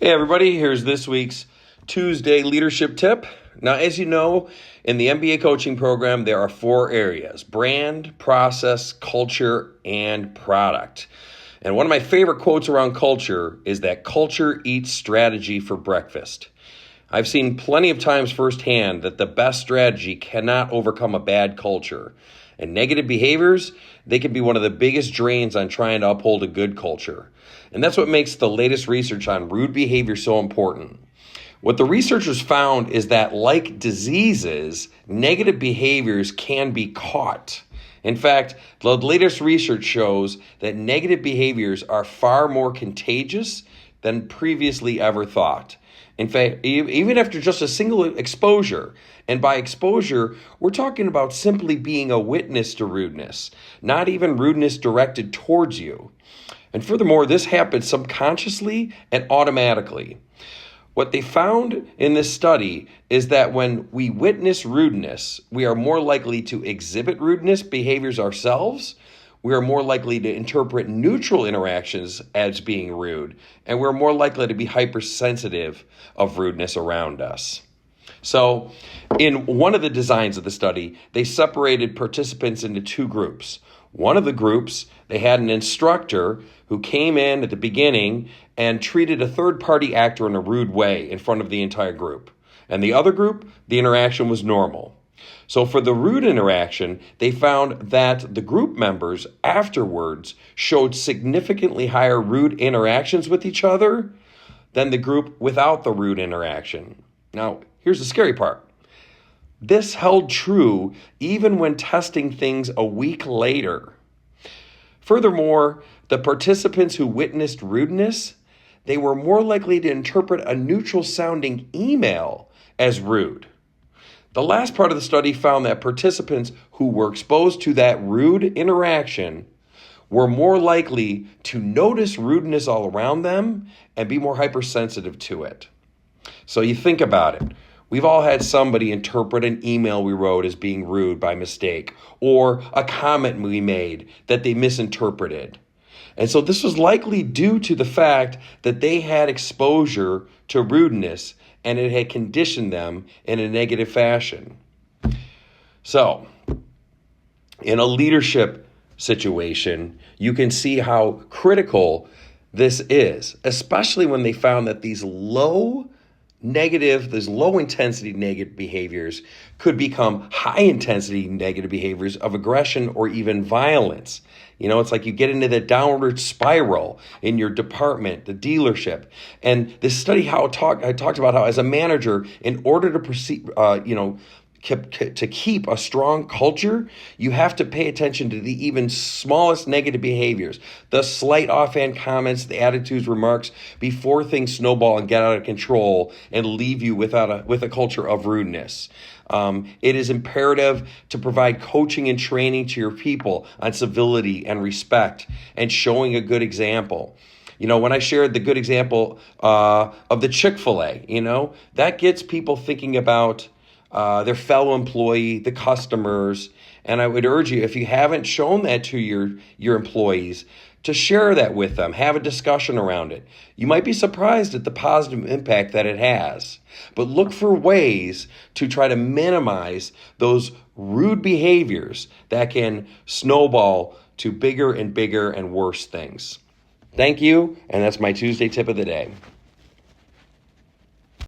Hey everybody, here's this week's Tuesday leadership tip. Now, as you know, in the MBA coaching program, there are 4 areas: brand, process, culture, and product. And one of my favorite quotes around culture is that culture eats strategy for breakfast. I've seen plenty of times firsthand that the best strategy cannot overcome a bad culture. And negative behaviors, they can be one of the biggest drains on trying to uphold a good culture. And that's what makes the latest research on rude behavior so important. What the researchers found is that, like diseases, negative behaviors can be caught. In fact, the latest research shows that negative behaviors are far more contagious than previously ever thought. In fact, even after just a single exposure, and by exposure, we're talking about simply being a witness to rudeness, not even rudeness directed towards you. And furthermore, this happens subconsciously and automatically. What they found in this study is that when we witness rudeness, we are more likely to exhibit rudeness behaviors ourselves. We are more likely to interpret neutral interactions as being rude, and we're more likely to be hypersensitive of rudeness around us. So, in one of the designs of the study, they separated participants into 2 groups. One of the groups, they had an instructor who came in at the beginning and treated a third-party actor in a rude way in front of the entire group. And the other group, the interaction was normal. So for the rude interaction, they found that the group members afterwards showed significantly higher rude interactions with each other than the group without the rude interaction. Now, here's the scary part. This held true even when testing things a week later. Furthermore, the participants who witnessed rudeness, they were more likely to interpret a neutral-sounding email as rude. The last part of the study found that participants who were exposed to that rude interaction were more likely to notice rudeness all around them and be more hypersensitive to it. So you think about it. We've all had somebody interpret an email we wrote as being rude by mistake, or a comment we made that they misinterpreted. And so this was likely due to the fact that they had exposure to rudeness and it had conditioned them in a negative fashion. So, in a leadership situation, you can see how critical this is, especially when they found that these low intensity negative behaviors could become high intensity negative behaviors of aggression or even violence. You know, it's like you get into the downward spiral in your department, the dealership. And this study, I talked about how as a manager, in order to proceed, to keep a strong culture, you have to pay attention to the even smallest negative behaviors, the slight offhand comments, the attitudes, remarks, before things snowball and get out of control and leave you with a culture of rudeness. It is imperative to provide coaching and training to your people on civility and respect and showing a good example. You know, when I shared the good example of the Chick-fil-A, that gets people thinking about their fellow employee, the customers. And I would urge you, if you haven't shown that to your employees, to share that with them, have a discussion around it. You might be surprised at the positive impact that it has. But look for ways to try to minimize those rude behaviors that can snowball to bigger and bigger and worse things. Thank you, and that's my Tuesday tip of the day.